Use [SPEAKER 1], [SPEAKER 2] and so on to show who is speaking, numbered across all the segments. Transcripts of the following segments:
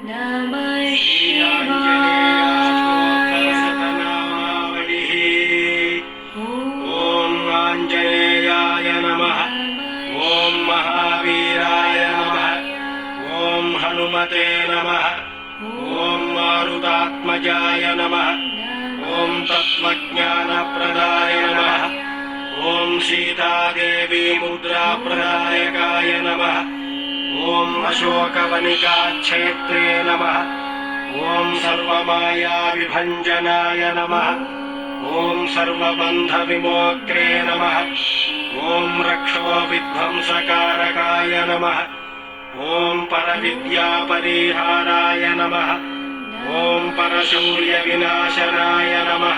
[SPEAKER 1] नमः शिवाय।
[SPEAKER 2] ॐ आञ्जनेयाय नमः। ॐ महावीराय नमः। ॐ हनुमते नमः। ॐ मारुतात्मजाय नमः। ॐ तत्त्वज्ञानप्रदाय नमः। ॐ सीतादेवी मुद्राप्रदायकाय नमः। ॐ अशोकवनिकाक्षेत्रे नमः। ॐ सर्वमायाविभञ्जनाय नमः। ॐ सर्वबन्धविमोक्त्रे नमः। ॐ रक्षोविध्वंसकारकाय नमः। ॐ परविद्यापरिहाराय नमः। ॐ परशौर्यविनाशनाय नमः।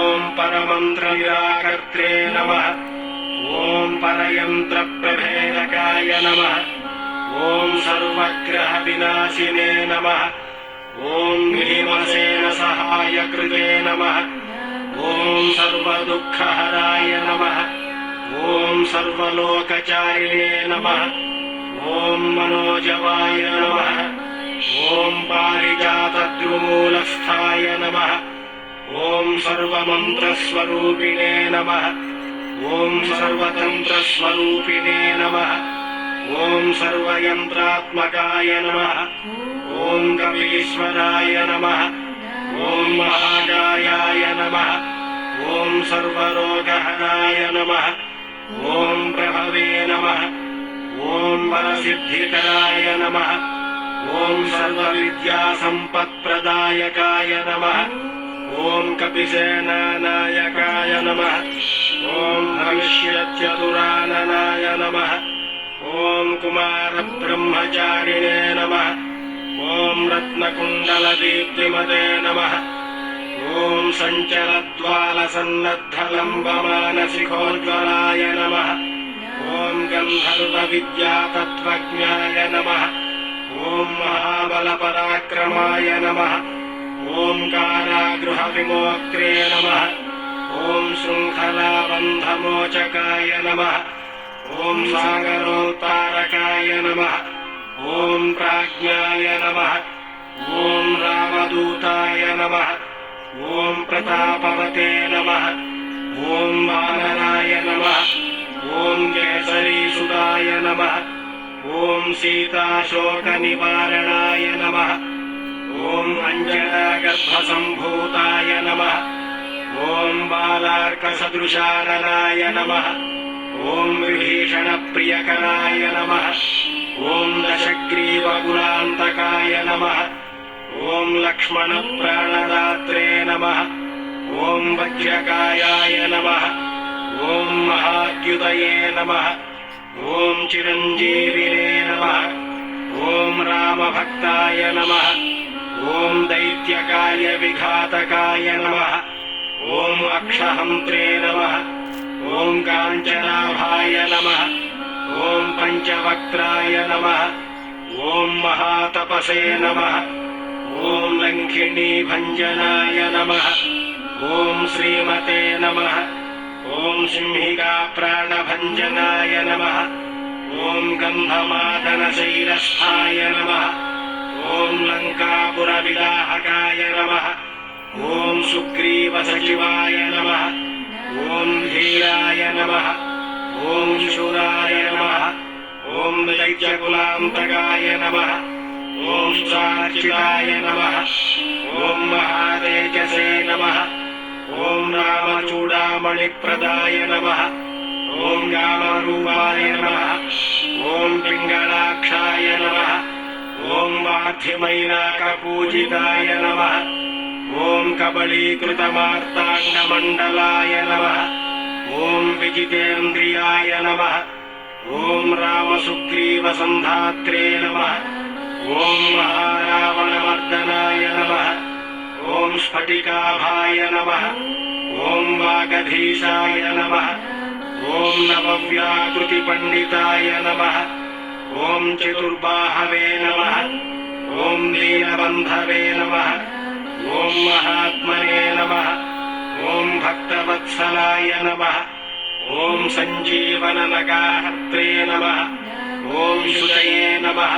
[SPEAKER 2] ॐ परमन्त्रनिराकर्त्रे नमः। ॐ परयन्त्रप्रभेदकाय नमः। ॐ सर्वग्रहविनाशिने नमः। ॐ भीमसेनसहायकृते नमः। ॐ सर्वदुःखहराय नमः। ॐ सर्वलोकचारिणे नमः। ॐ मनोजवाय नमः। ॐ पारिजातद्रुमूलस्थाय नमः। ॐ सर्वमन्त्रस्वरूपिणे नमः। ॐ सर्वतन्त्रस्वरूपिणे नमः। ॐ सर्वयन्त्रात्मकाय नमः। ॐ कपीश्वराय नमः। ॐ महाकायाय नमः। ॐ सर्वरोगहराय नमः। ॐ प्रभवे नमः। ॐ परसिद्धिकराय नमः। ॐ सर्वविद्यासम्पत्प्रदायकाय नमः। ॐ कपिसेनानायकाय नमः। ॐ भविष्यच्चतुराननाय नमः। ॐ कुमारब्रह्मचारिणे नमः। ॐ रत्नकुण्डलदीप्तिमते नमः। ॐ सञ्चलद्वालसन्नद्धलम्बमानसिखोज्ज्वलाय नमः। ॐ गन्धर्वविद्यातत्त्वज्ञाय नमः। ॐ महाबलपराक्रमाय नमः। ॐ कारागृहविमोक्त्रे नमः। ॐ शृङ्खलाबन्धमोचकाय नमः। ॐ सागरोत्तारकाय नमः। ॐ प्राज्ञाय नमः। ॐ रामदूताय नमः। ॐ प्रतापवते नमः। ॐ वानराय नमः। ॐ केसरीसुताय नमः। ॐ सीताशोकनिवारणाय नमः। ॐ अञ्जनागर्भसम्भूताय नमः। ॐ बालार्कसदृशाननाय नमः। ॐ विभीषणप्रियकराय नमः। ॐ दशग्रीवकुलान्तकाय नमः। ॐ लक्ष्मणप्राणदात्रे नमः। ॐ वज्रकायाय नमः। ॐ महाद्युतये नमः। ॐ चिरञ्जीविने नमः। ॐ रामभक्ताय नमः। ॐ दैत्यकार्यविघातकाय नमः। ॐ अक्षहन्त्रे नमः। ॐ काञ्चनाभाय नमः। ॐ पञ्चवक्त्राय नमः। ॐ महातपसे नमः। ॐ लङ्घिणीभञ्जनाय नमः। ॐ श्रीमते नमः। ॐ सिंहिकाप्राणभञ्जनाय नमः। ॐ गन्धमादनशैलस्थाय नमः। ॐ लङ्कापुरविदाहकाय नमः। ॐ सुग्रीवसचिवाय नमः। ॐ धीराय नमः। ॐ शूराय नमः। ॐ दैत्यकुलान्तकाय नमः। ॐ सुरार्चिताय नमः। ॐ महातेजसे नमः। ॐ रामचूडामणिप्रदाय नमः। ॐ रामरूपाय नमः। ॐ पिङ्गलाक्षाय नमः। ॐ वाध्यमैनाकपूजिताय नमः। ॐ कबलीकृतमार्ताण्डमण्डलाय नमः। ॐ विजितेन्द्रियाय नमः। ॐ रामसुग्रीवसन्धात्रे नमः। ॐ महारावणमर्दनाय नमः। ॐ स्फटिकाभाय नमः। ॐ वागधीशाय नमः। ॐ नवव्याकृतिपण्डिताय नमः। ॐ चतुर्बाहवे नमः। ॐ दीनबन्धवे नमः। ॐ महात्मने नमः। ॐ भक्तवत्सलाय नमः। ॐ सञ्जीवननगाहर्त्रे नमः। ॐ शुचये नमः।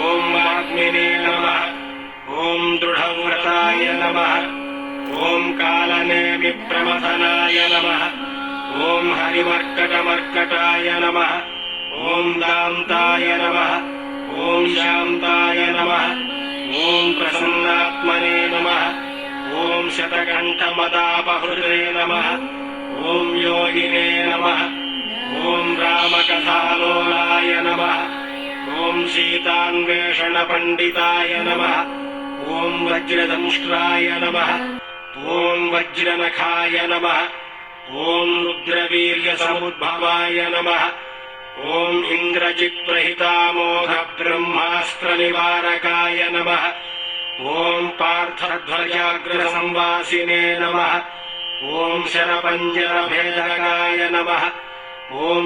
[SPEAKER 2] ॐ वाग्मिने नमः। कालनेमिप्रमथनाय नमः ॐ हरिमर्कटमर्कटाय नमः ॐ दान्ताय नमः ॐ शान्ताय नमः ॐ प्रसन्नात्मने नमः ॐ शतकण्ठमदापहृते नमः ॐ योगिने नमः ॐ रामकथालोलाय नमः ॐ सीतान्वेषणपण्डिताय नमः ॐ वज्रदंष्ट्राय नमः ॐ वज्रनखाय नमः ॐ रुद्रवीर्यसमुद्भवाय नमः ॐ इन्द्रजित्प्रहितामोघब्रह्मास्त्रनिवारकाय नमः ॐ पार्थध्वजाग्रसंवासिने नमः ॐ शरपञ्जरभेदकाय नमः ॐ